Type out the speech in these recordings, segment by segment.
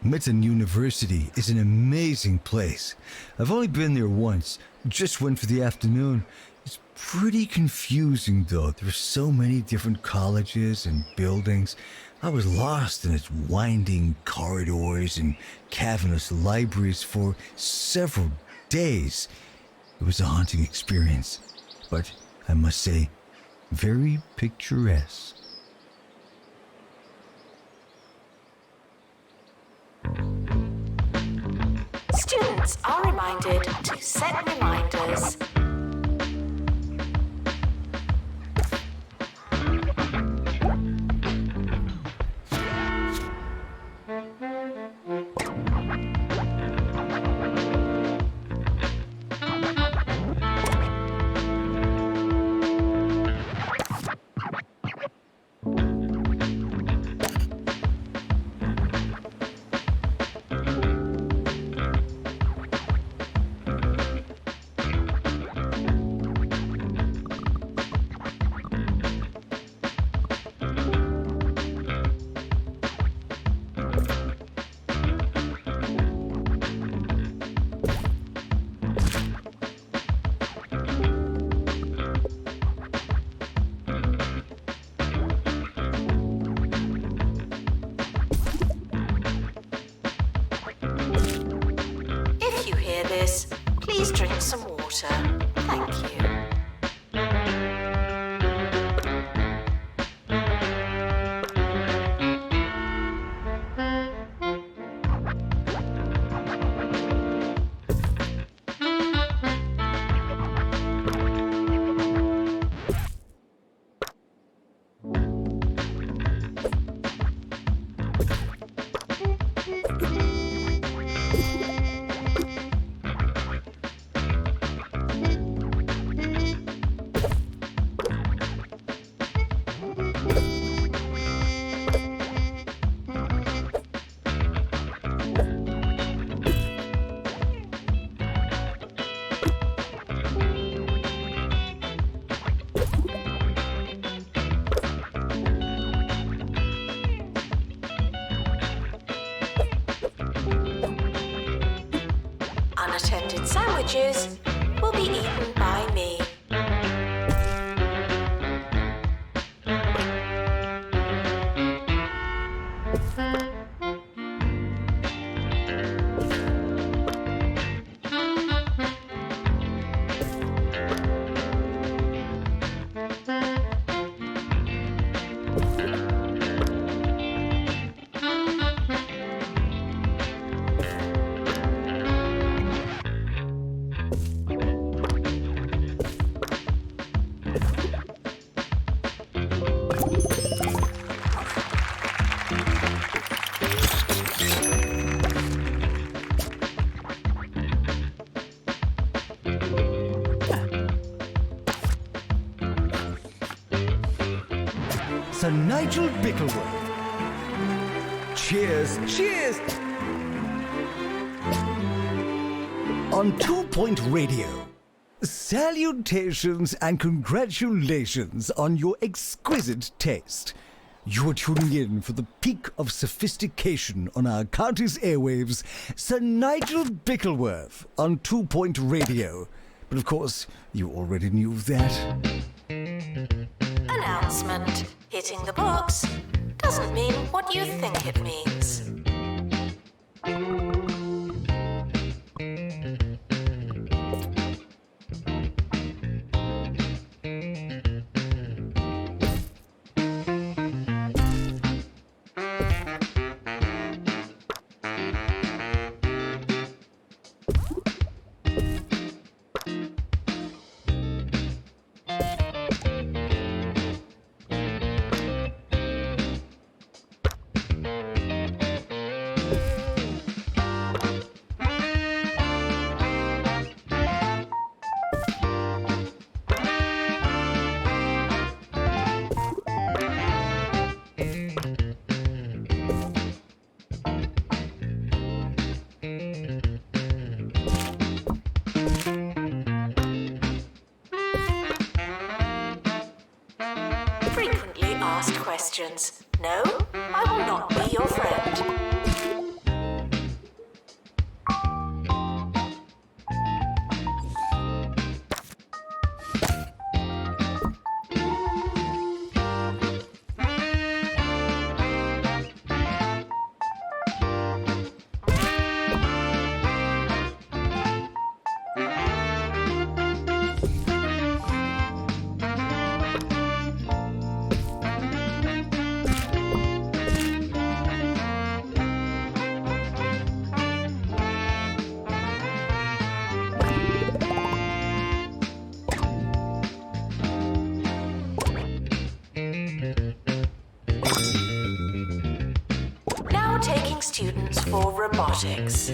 Metzen University is an amazing place. I've only been there once, just went for the afternoon. It's pretty confusing though. There's so many different colleges and buildings. I was lost in its winding corridors and cavernous libraries for several days. It was a haunting experience, but I must say, very picturesque. Students are reminded to set reminders. Please drink some water. Thank you. Unattended sandwiches will be eaten by me. Sir Nigel Bickleworth. Cheers! Cheers! On 2 Point Radio. Salutations and congratulations on your exquisite taste. You're tuning in for the peak of sophistication on our county's airwaves, Sir Nigel Bickleworth on 2 Point Radio. But of course, you already knew that. Announcement. Hitting the books doesn't mean what you think it means. Frequently asked questions. No, I will not be your friend. Now taking students for robotics.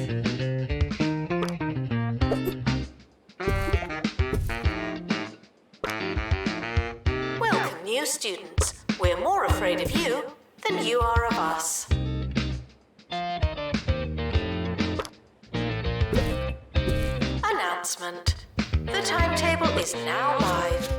Welcome, new students. We're more afraid of you than you are of us. Announcement. The timetable is now live.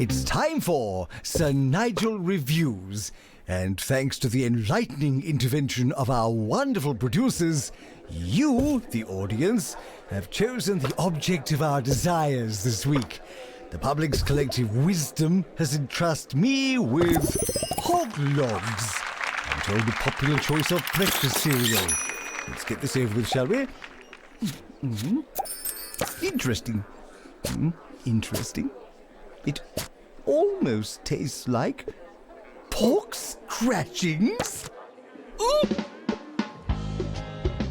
It's time for Sir Nigel Reviews, and thanks to the enlightening intervention of our wonderful producers, you, the audience, have chosen the object of our desires this week. The public's collective wisdom has entrusted me with hog logs. I'm told the popular choice of breakfast cereal. Let's get this over with, shall we? Interesting. Interesting. It almost tastes like pork scratchings. Ooh!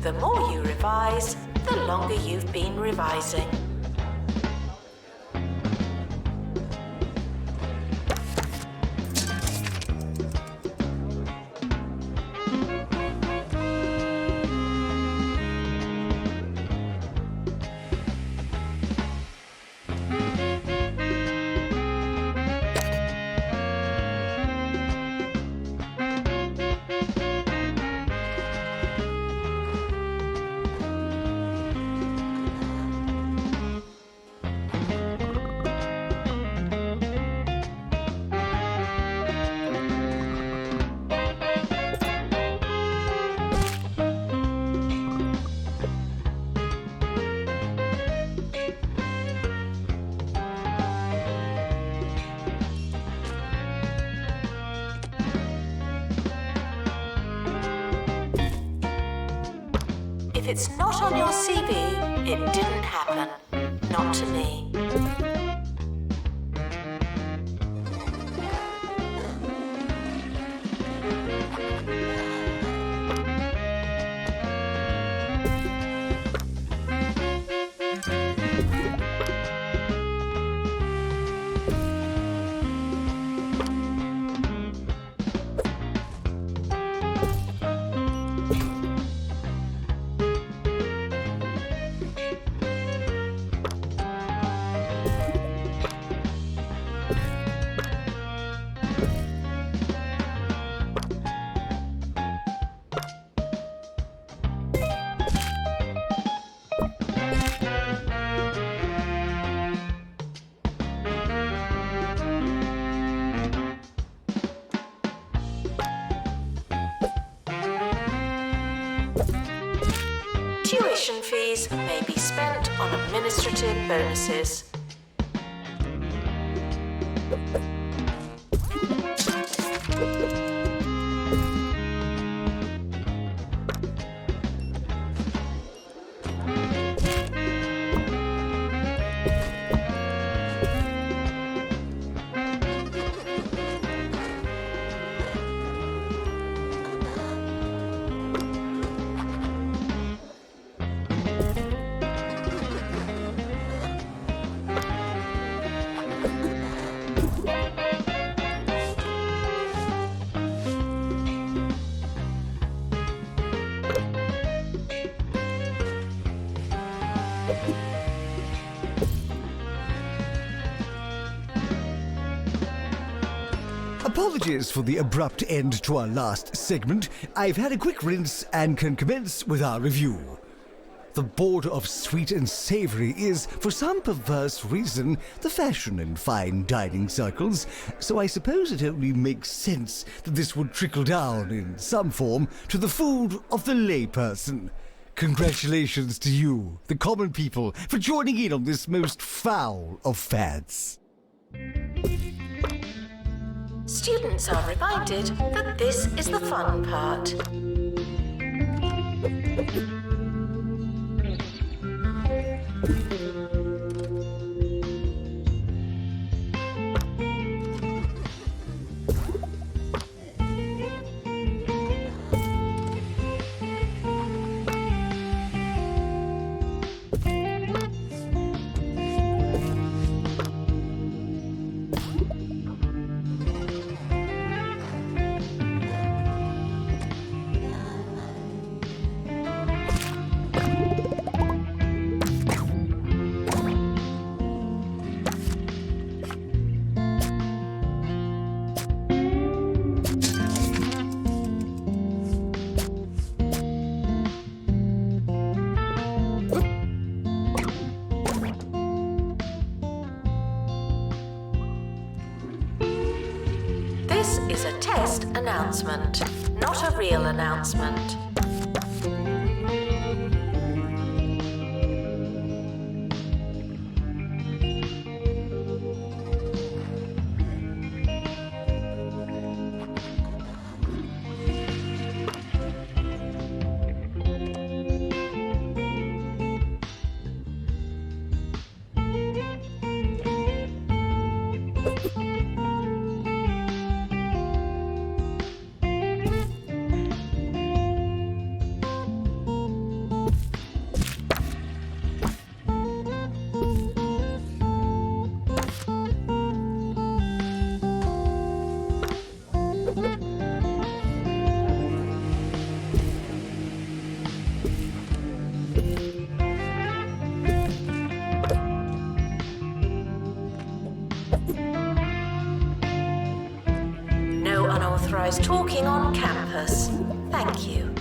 The more you revise, the longer you've been revising. If it's not on your CV, it didn't happen. Not to me. Tuition fees may be spent on administrative bonuses. Apologies for the abrupt end to our last segment. I've had a quick rinse and can commence with our review. The border of sweet and savory is, for some perverse reason, the fashion in fine dining circles, so I suppose it only makes sense that this would trickle down in some form to the food of the layperson. Congratulations to you, the common people, for joining in on this most foul of fads. Students are reminded that this is the fun part. This is a test announcement, not a real announcement. No unauthorized talking on campus. Thank you.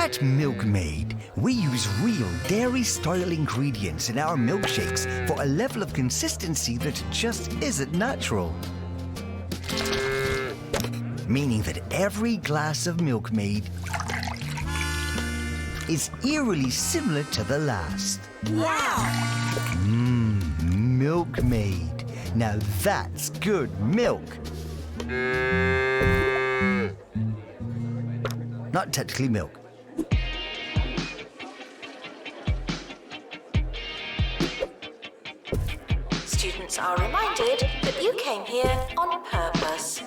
At Milkmaid, we use real dairy-style ingredients in our milkshakes for a level of consistency that just isn't natural. Meaning that every glass of Milkmaid is eerily similar to the last. Wow! Milkmaid. Now that's good milk. Not technically milk. Students are reminded that you came here on purpose.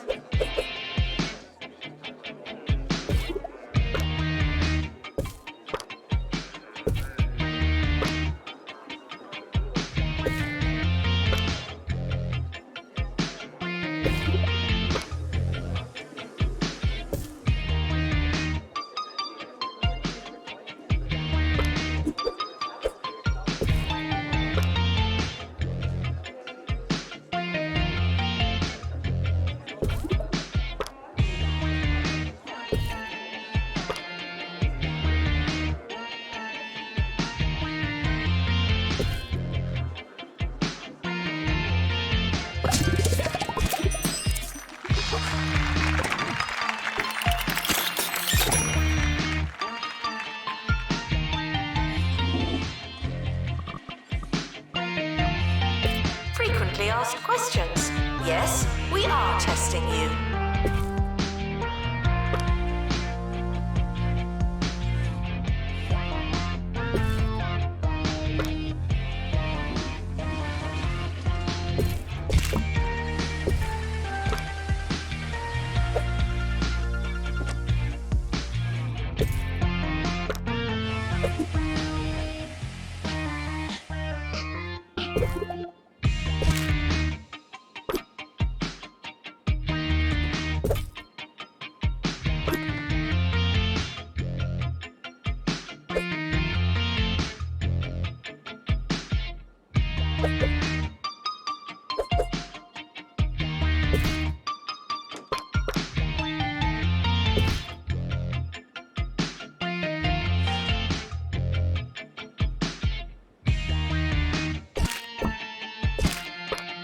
Frequently asked questions. Yes, we are testing you.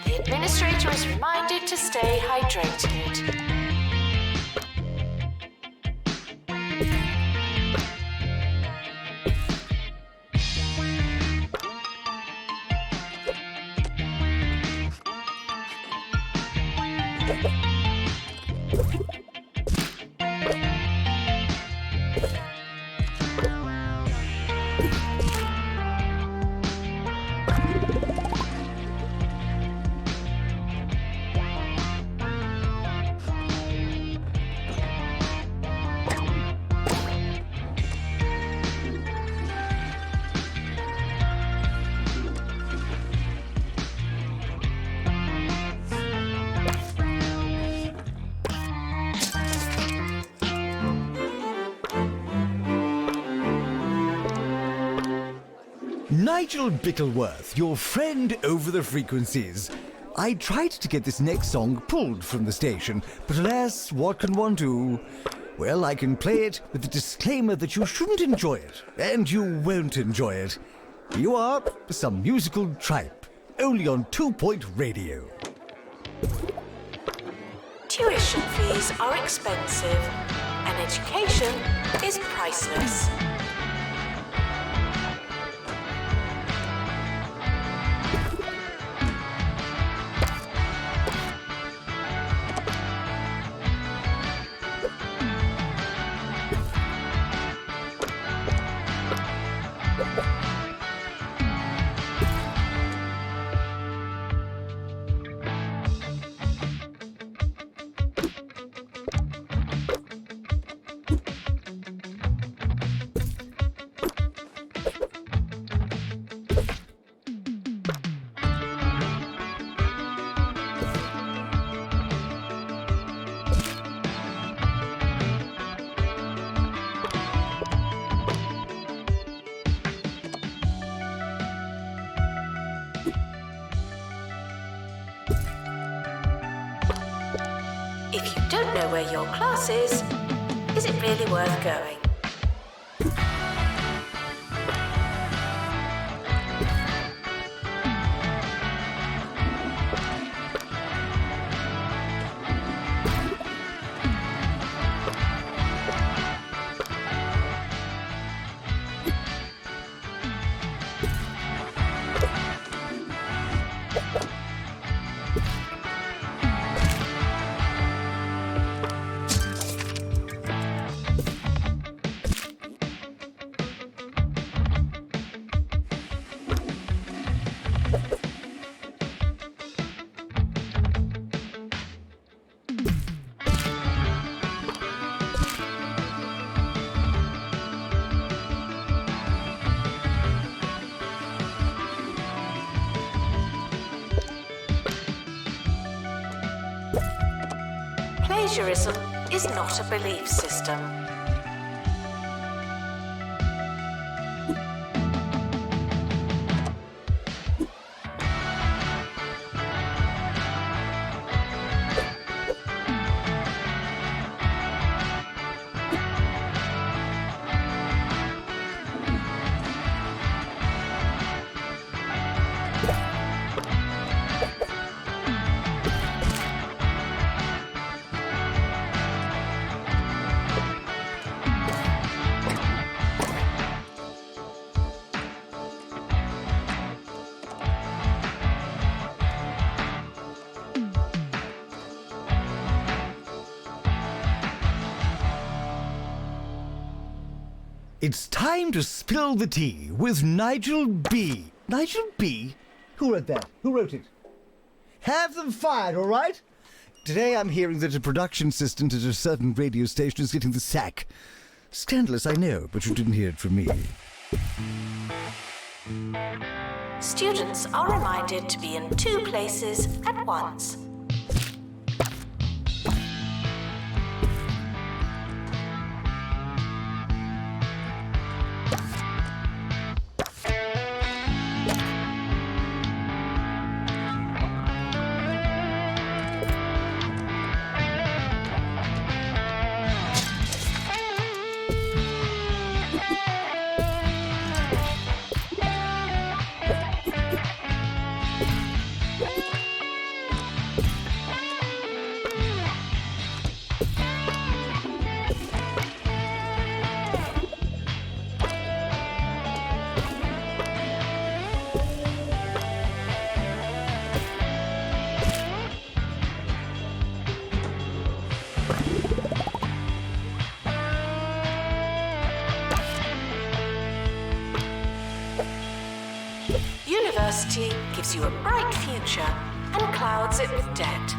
The administrator is reminded to stay hydrated. Nigel Bickleworth, your friend over the frequencies. I tried to get this next song pulled from the station, but alas, what can one do? Well, I can play it with the disclaimer that you shouldn't enjoy it, and you won't enjoy it. Here you are, some musical tripe, only on 2 Point Radio. Tuition fees are expensive, and education is priceless. If you don't know where your class is it really worth going? Plagiarism is not a belief system. It's time to spill the tea with Nigel B. Nigel B? Who wrote that? Who wrote it? Have them fired, all right? Today I'm hearing that a production assistant at a certain radio station is getting the sack. Scandalous, I know, but you didn't hear it from me. Students are reminded to be in 2 places at once. University gives you a bright future and clouds it with debt.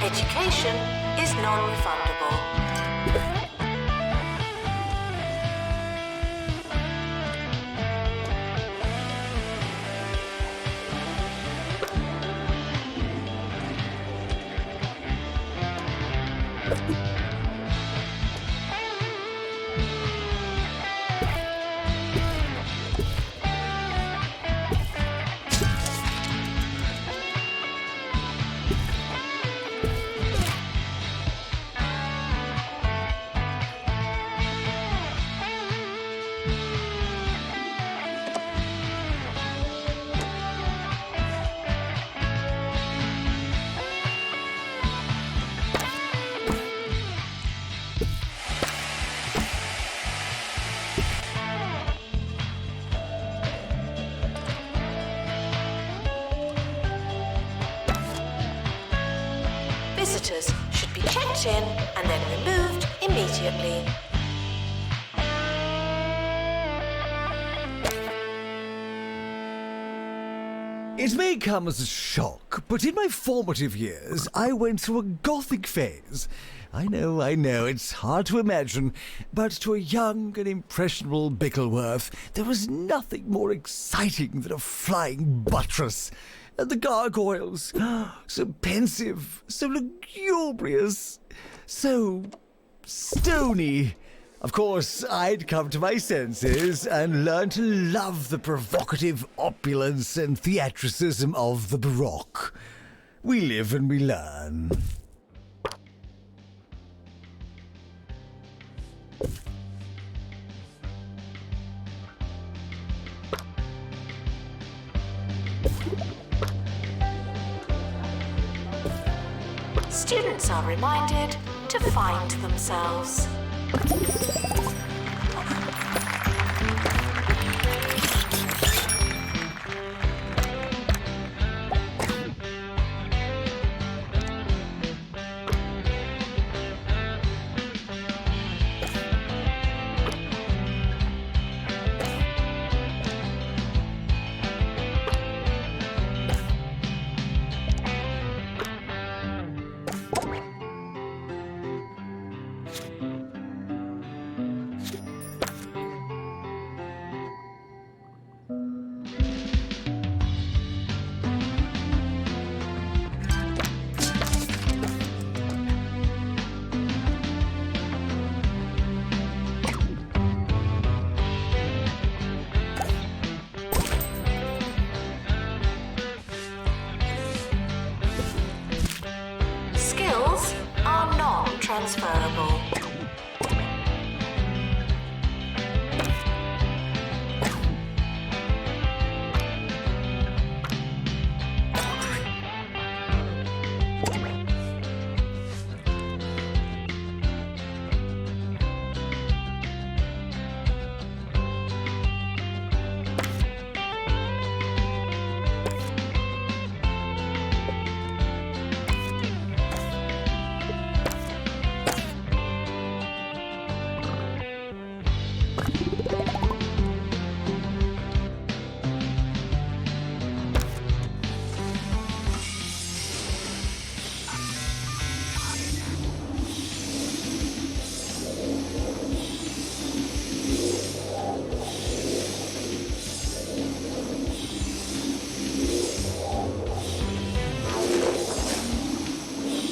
Education is non-refundable. kept in and then removed immediately. It may come as a shock, but in my formative years, I went through a gothic phase. I know, it's hard to imagine, but to a young and impressionable Bickleworth, there was nothing more exciting than a flying buttress. And the gargoyles, so pensive, so lugubrious, so stony. Of course, I'd come to my senses and learn to love the provocative opulence and theatricism of the Baroque. We live and we learn. Students are reminded to find themselves. Skills are non-transferable.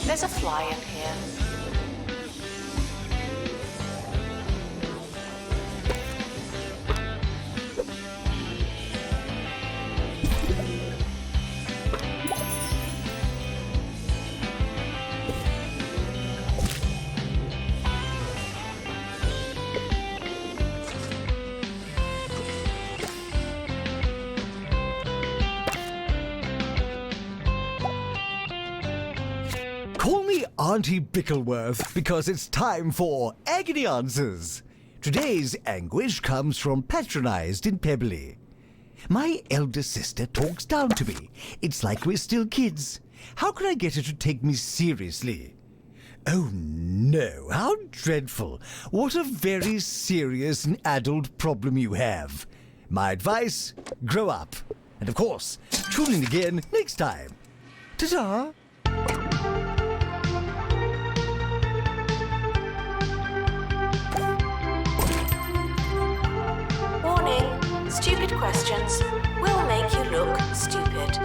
There's a fly in here. Call me Auntie Bickleworth because it's time for Agony Answers. Today's anguish comes from Patronized in Pebbly. My elder sister talks down to me. It's like we're still kids. How can I get her to take me seriously? Oh no, how dreadful. What a very serious and adult problem you have. My advice, grow up. And of course, tune in again next time. Ta-ta! Warning, stupid questions will make you look stupid.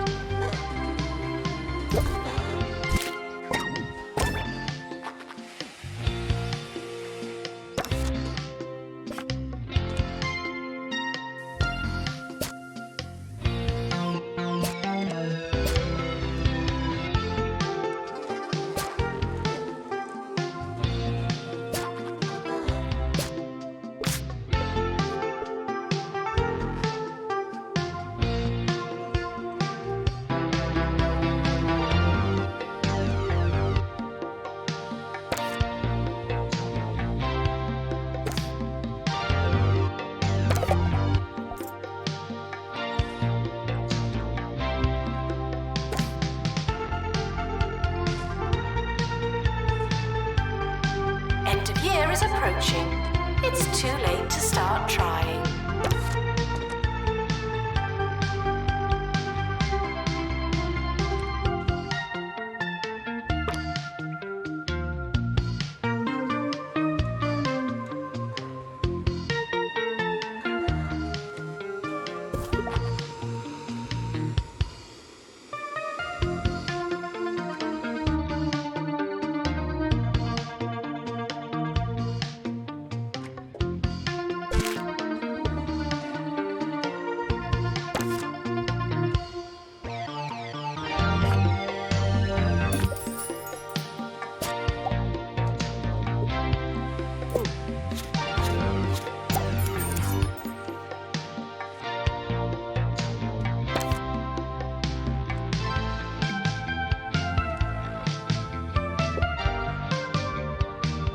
approaching. It's too late to start trying.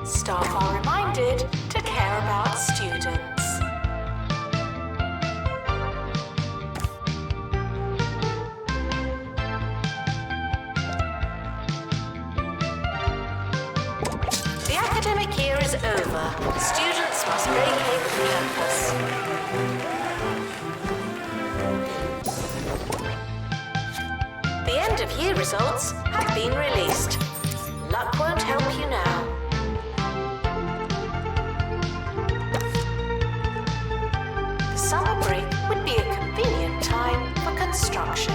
Staff are reminded to care about students. The academic year is over. Students must vacate the campus. The end of year results have been released. Luck won't help you now. The summer break would be a convenient time for construction.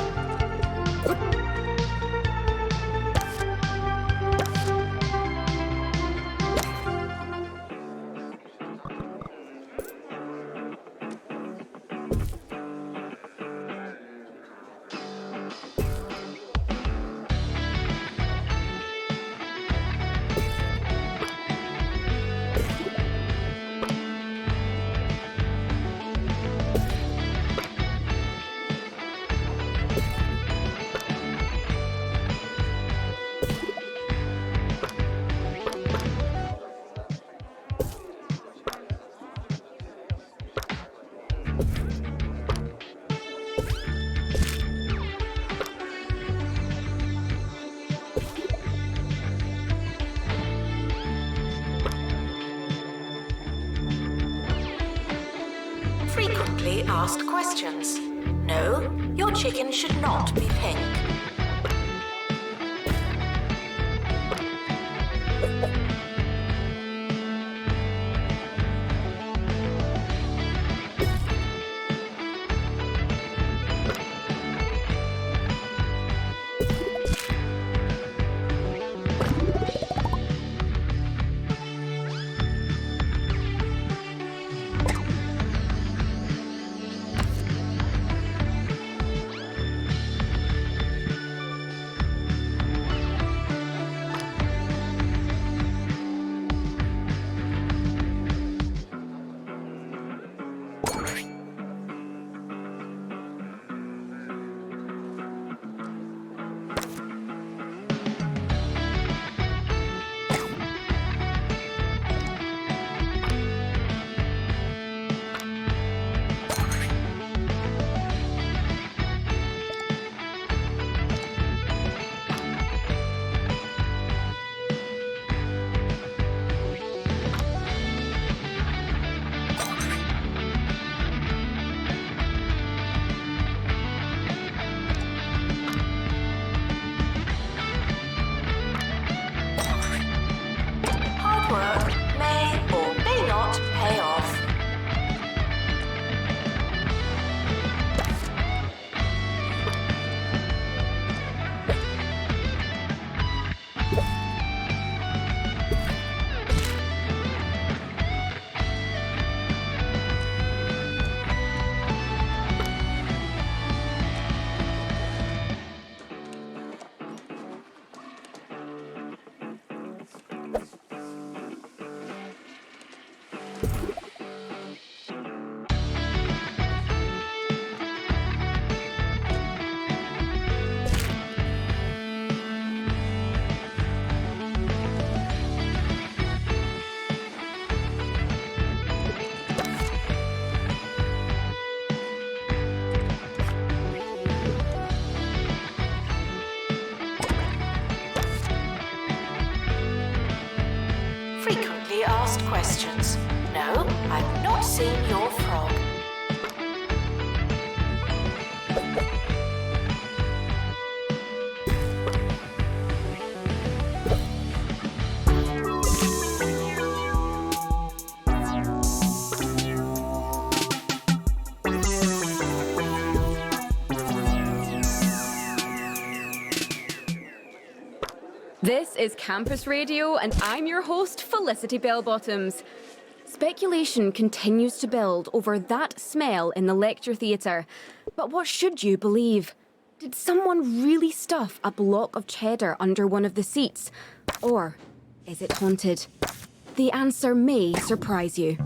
Frequently asked questions. No, your chicken should not be pink. asked questions. No, I've not seen your frog. This is Campus Radio, and I'm your host, Felicity Bellbottoms. Speculation continues to build over that smell in the lecture theatre. But what should you believe? Did someone really stuff a block of cheddar under one of the seats? Or is it haunted? The answer may surprise you.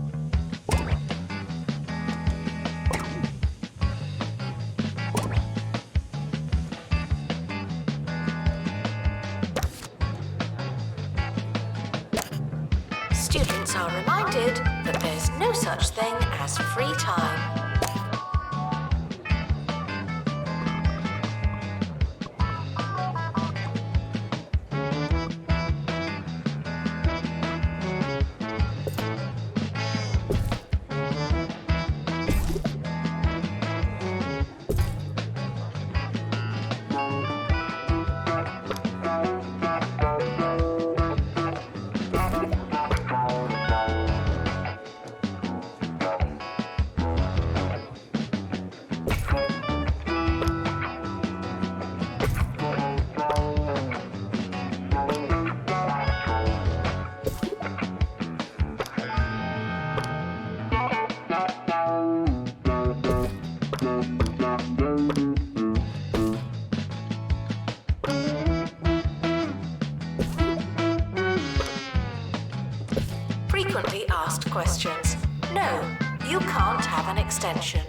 Students are reminded that there's no such thing as free time. Frequently asked questions. No, you can't have an extension.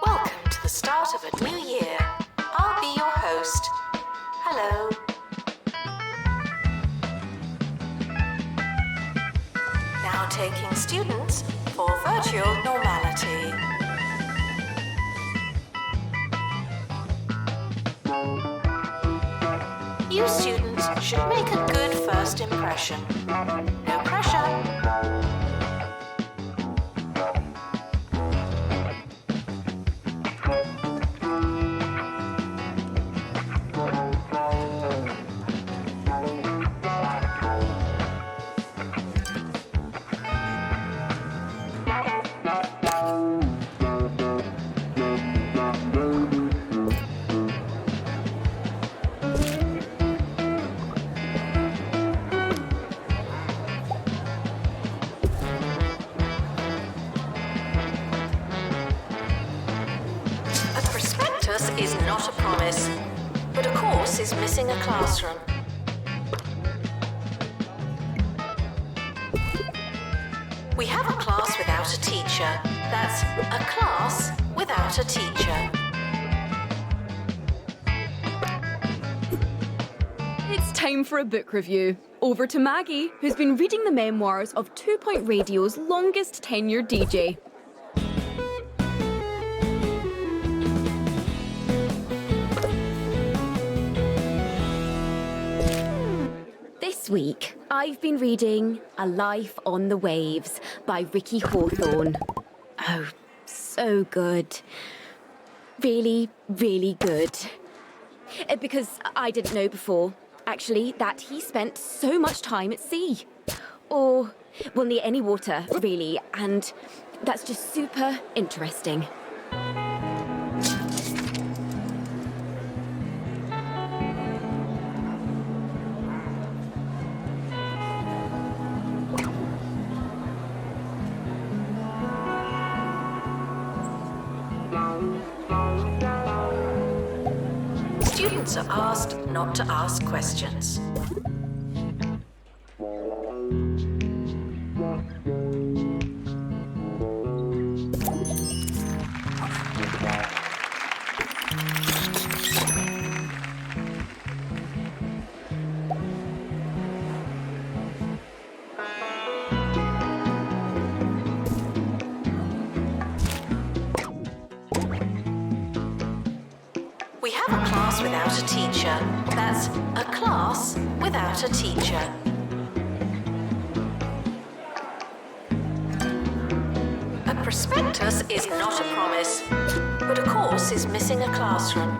Welcome to the start of a new year. I'll be your host. Hello. Now taking students for virtual normality. You students should make a good first impression. No pressure. A prospectus is not a promise, but a course is missing a classroom. We have a class without a teacher. That's a class without a teacher. It's time for a book review. Over to Maggie, who's been reading the memoirs of 2 Point Radio's longest tenured DJ. This week, I've been reading A Life on the Waves by Ricky Hawthorne. Oh, so good. Really, really good. Because I didn't know before, actually, that he spent so much time at sea. Or, well, near any water, really, and that's just super interesting. Students are asked not to ask questions. class without a teacher. That's a class without a teacher. A prospectus is not a promise, but a course is missing a classroom.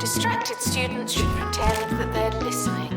Distracted students should pretend that they're listening.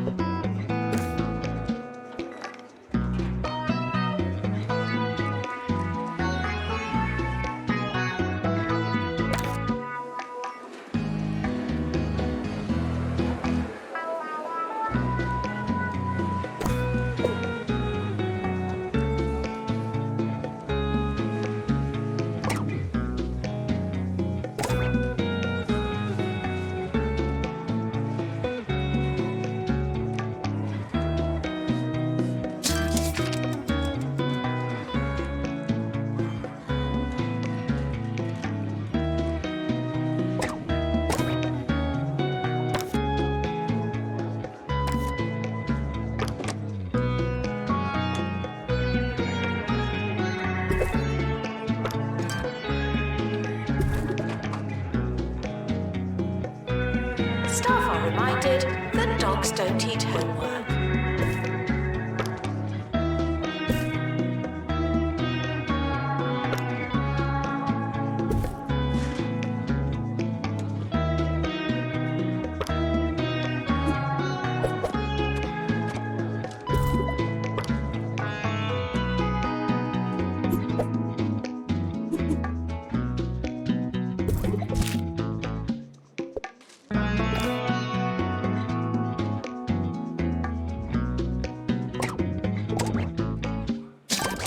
Staff are reminded that dogs don't eat homework.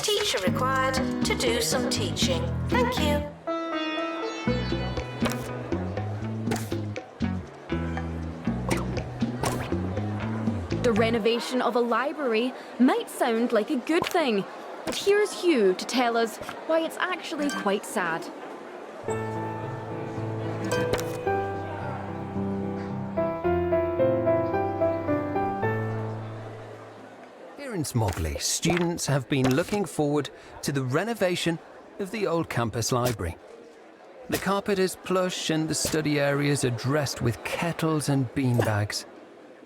Teacher required to do some teaching. Thank you. The renovation of a library might sound like a good thing, but here's Hugh to tell us why it's actually quite sad. Here in Smogley, students have been looking forward to the renovation of the old campus library. The carpet is plush and the study areas are dressed with kettles and beanbags.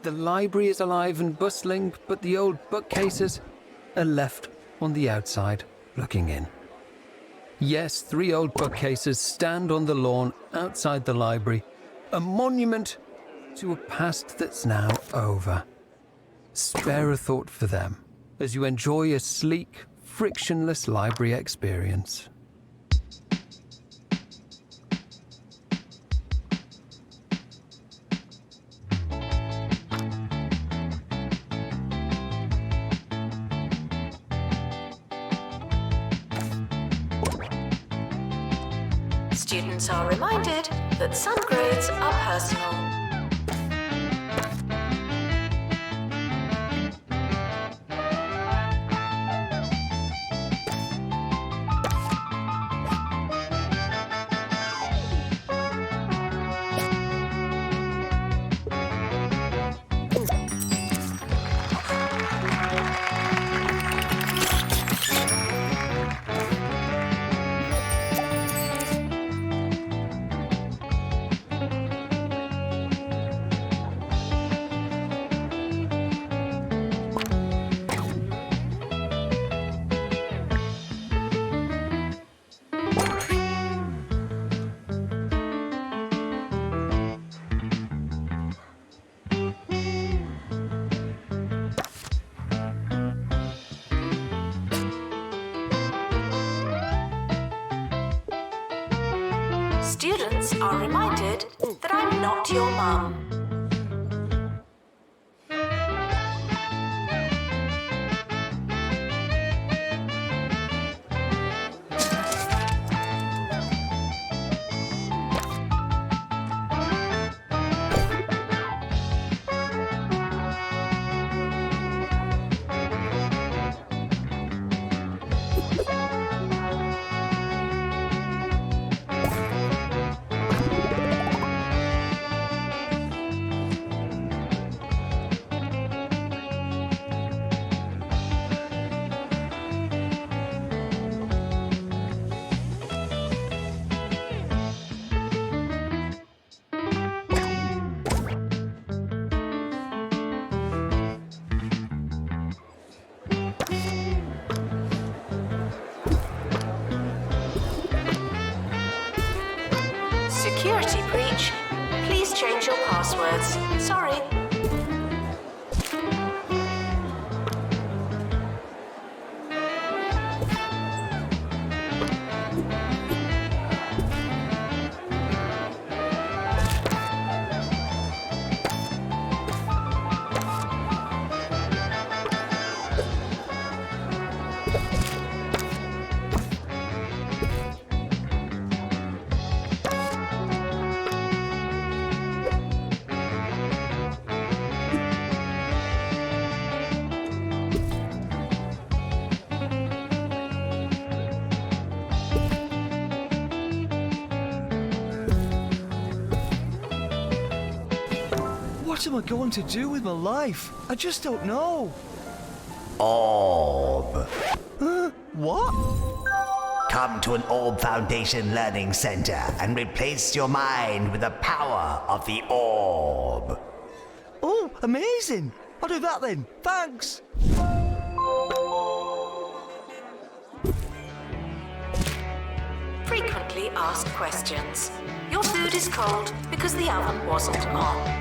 The library is alive and bustling, but the old bookcases are left on the outside, looking in. Yes, 3 old bookcases stand on the lawn outside the library, a monument to a past that's now over. Spare a thought for them as you enjoy a sleek, frictionless library experience. Students are reminded that some grades are personal. Students are reminded that I'm not your mum. Security breach. Please change your passwords. Sorry. What am I going to do with my life? I just don't know. Orb. What? Come to an Orb Foundation Learning Center and replace your mind with the power of the Orb. Oh, amazing. I'll do that then. Thanks. Frequently asked questions. Your food is cold because the oven wasn't on.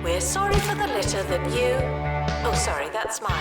We're sorry for the litter that you... Oh, sorry, that's mine.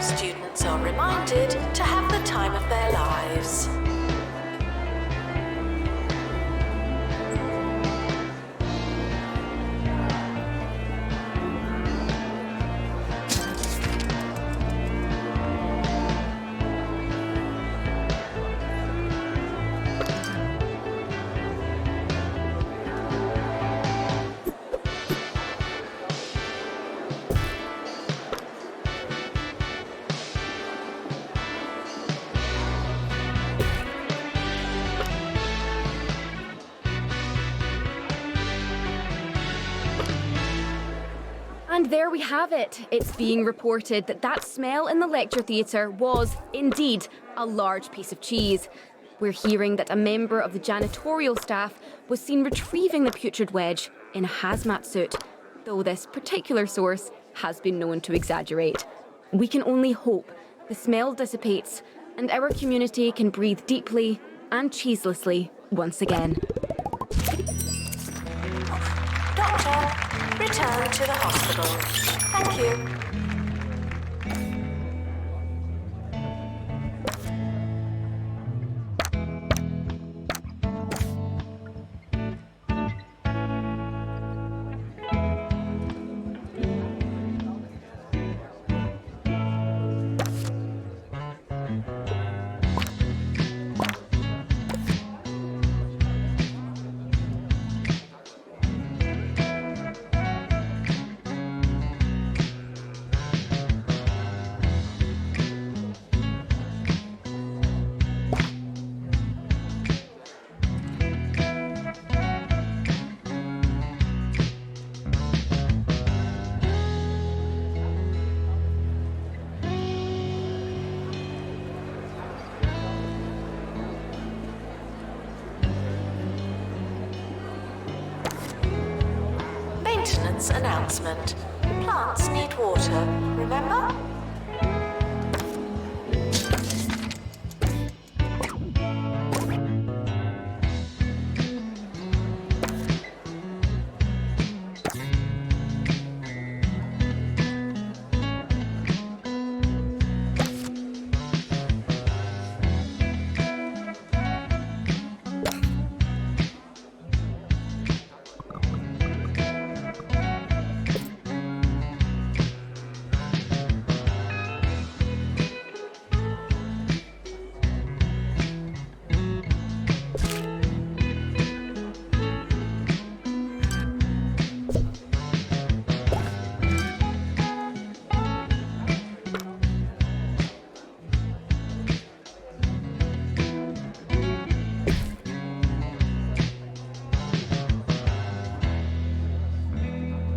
Students are reminded to have the time of their lives. And there we have it. It's being reported that that smell in the lecture theatre was, indeed, a large piece of cheese. We're hearing that a member of the janitorial staff was seen retrieving the putrid wedge in a hazmat suit, though this particular source has been known to exaggerate. We can only hope the smell dissipates and our community can breathe deeply and cheeselessly once again. Doctor, return to the hospital. Thank you. Maintenance announcement. Plants need water, remember?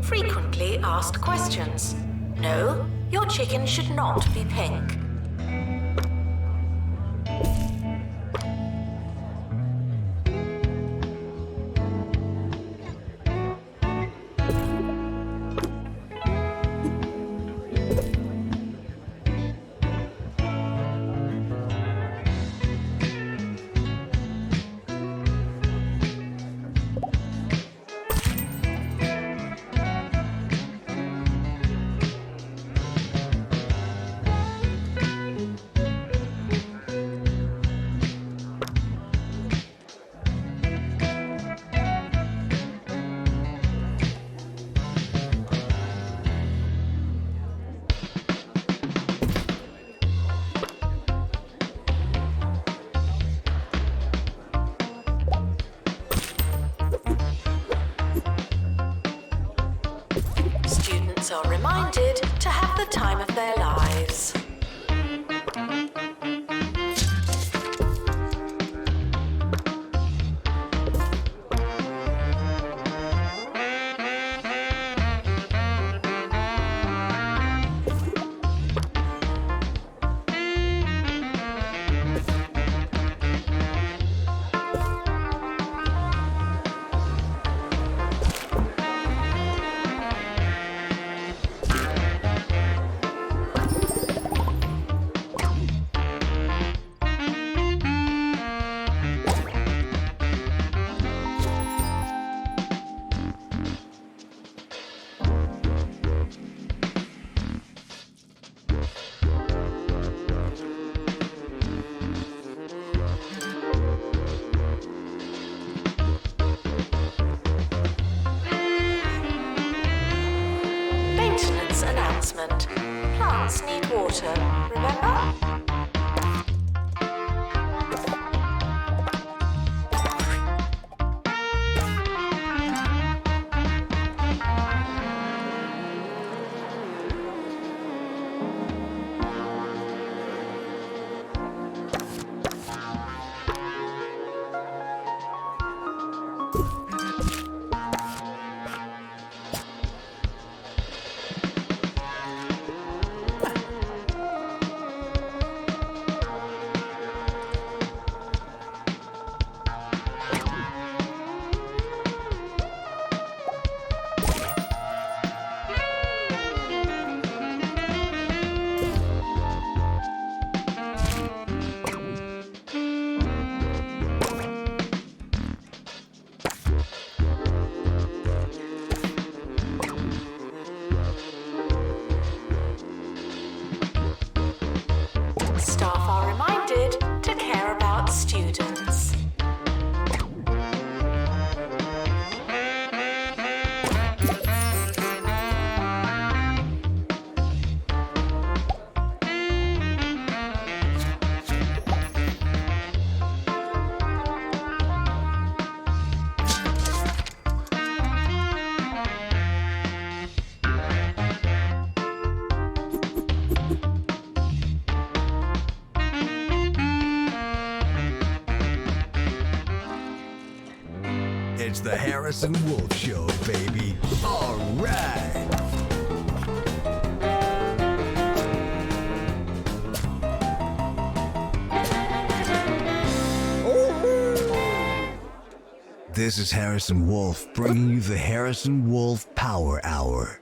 Frequently asked questions. No, your chicken should not be pink. Students are reminded to have the time of their lives. Maintenance announcement. Plants need water, remember? the Harrison Wolf Show, baby. All right. This is Harrison Wolf, bringing you the Harrison Wolf Power Hour.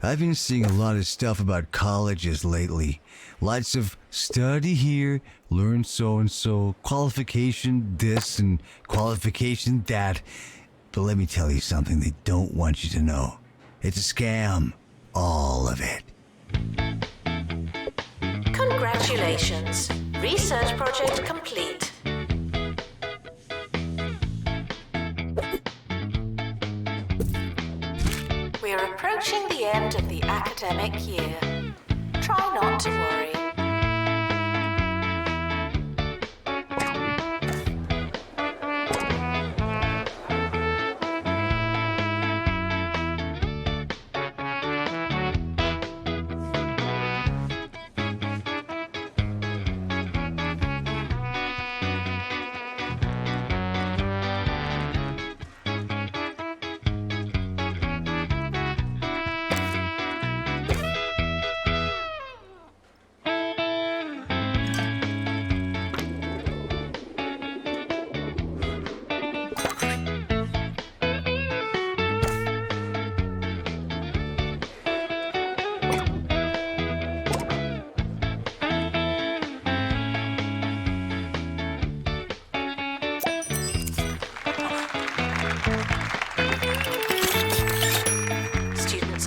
I've been seeing a lot of stuff about colleges lately. Lots of study here, learn so-and-so, qualification this and qualification that. But let me tell you something they don't want you to know. It's a scam. All of it. Congratulations. Research project complete. We're approaching the end of the academic year. Try not to worry.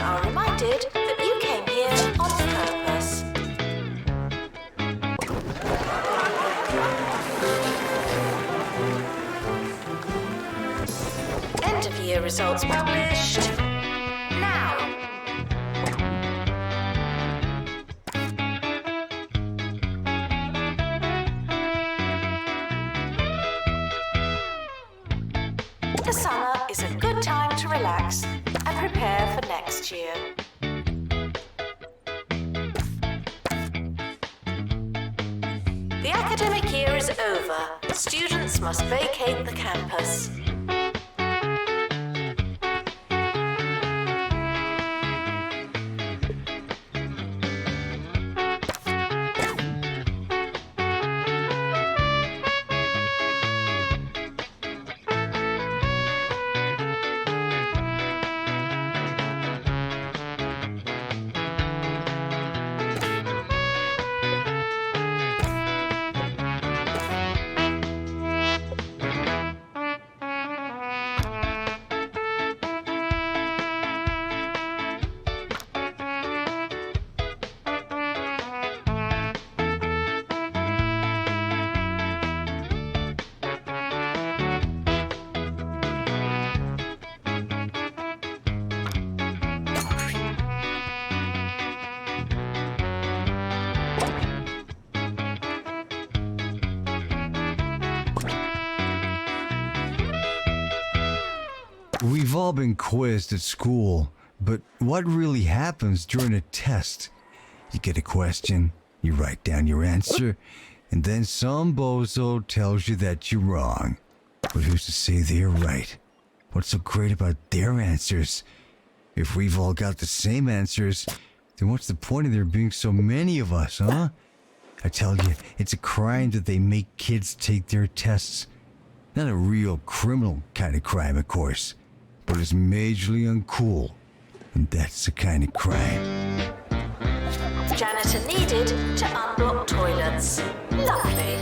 Are reminded that you came here on purpose. End of year results published now. The summer is a good time to relax and prepare for next year. The academic year is over. Students must vacate the campus. We've all been quizzed at school, but what really happens during a test? You get a question, you write down your answer, and then some bozo tells you that you're wrong. But who's to say they're right? What's so great about their answers? If we've all got the same answers, then what's the point of there being so many of us, huh? I tell you, it's a crime that they make kids take their tests. Not a real criminal kind of crime, of course, but it's majorly uncool, and that's the kind of crime. Janitor needed to unblock toilets. Lovely.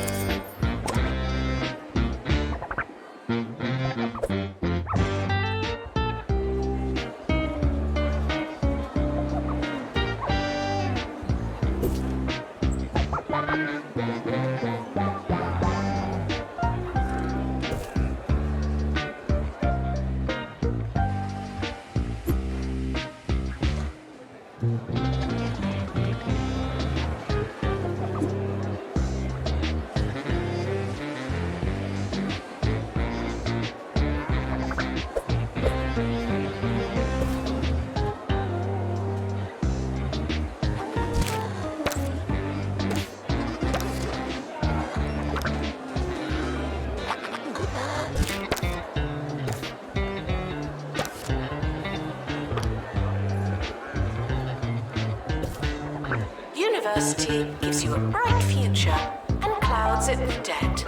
university gives you a bright future and clouds it with debt.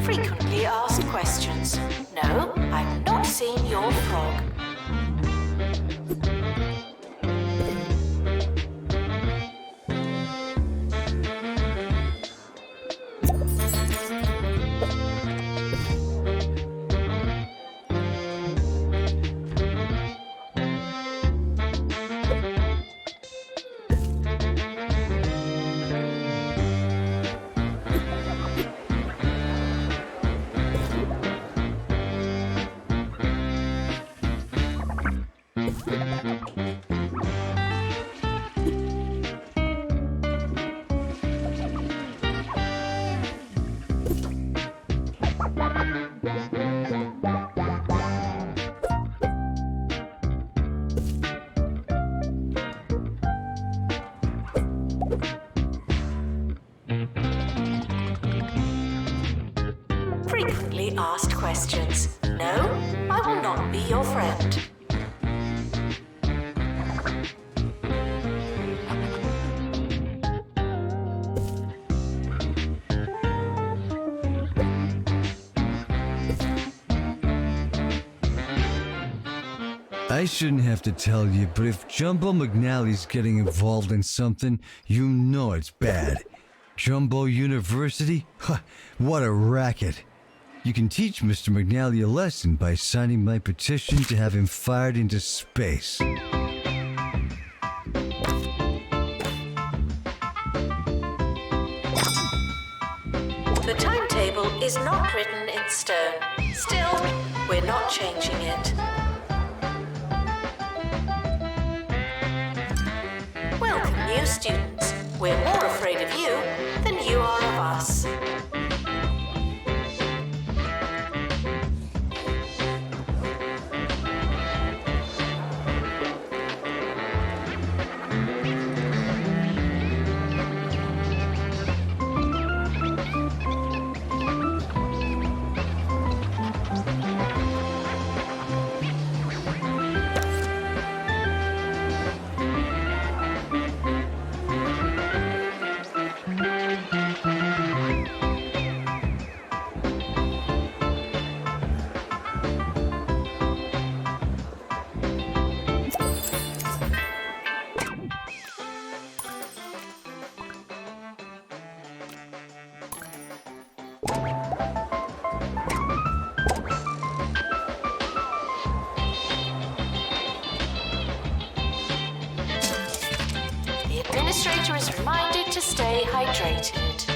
Frequently asked questions. No, I've not seen your frog. Frequently asked questions. No, I will not be your friend. I shouldn't have to tell you, but if Jumbo McNally's getting involved in something, you know it's bad. Jumbo University? Huh, what a racket. You can teach Mr. McNally a lesson by signing my petition to have him fired into space. The timetable is not written in stone. Still, we're not changing it. Welcome, new students. We're more afraid of you than you are of us. The administrator is reminded to stay hydrated.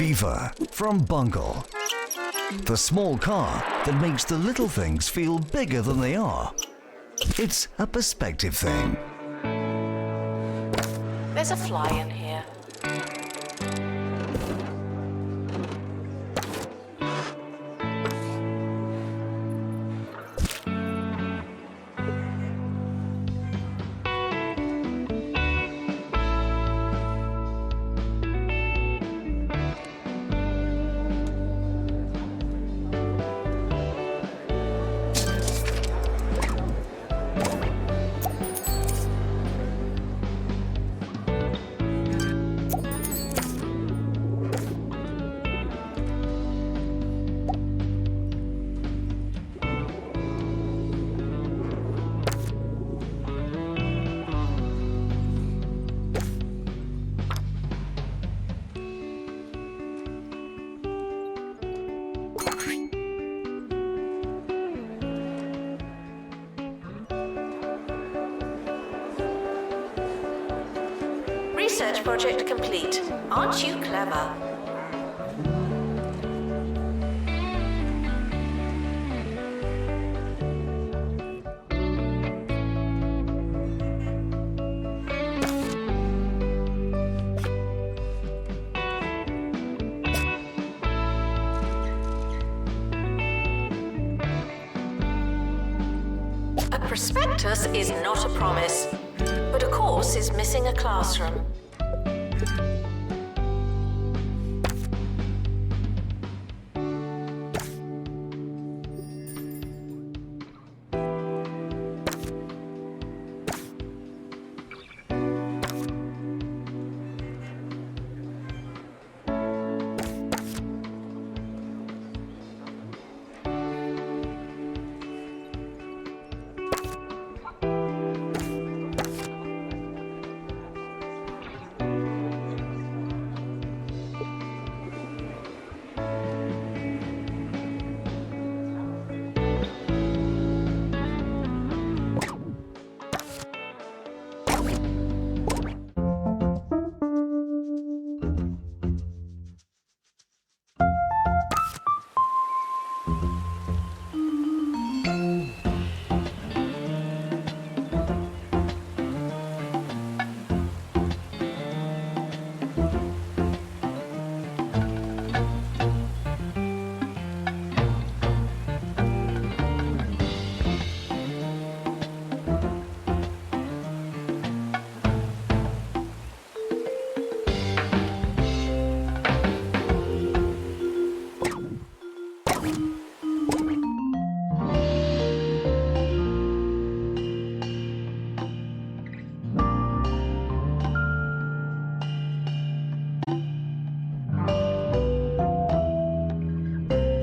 Beaver from Bungle. The small car that makes the little things feel bigger than they are. It's a perspective thing. There's a fly in here. Research project complete. Aren't you clever? A prospectus is not a promise, but a course is missing a classroom.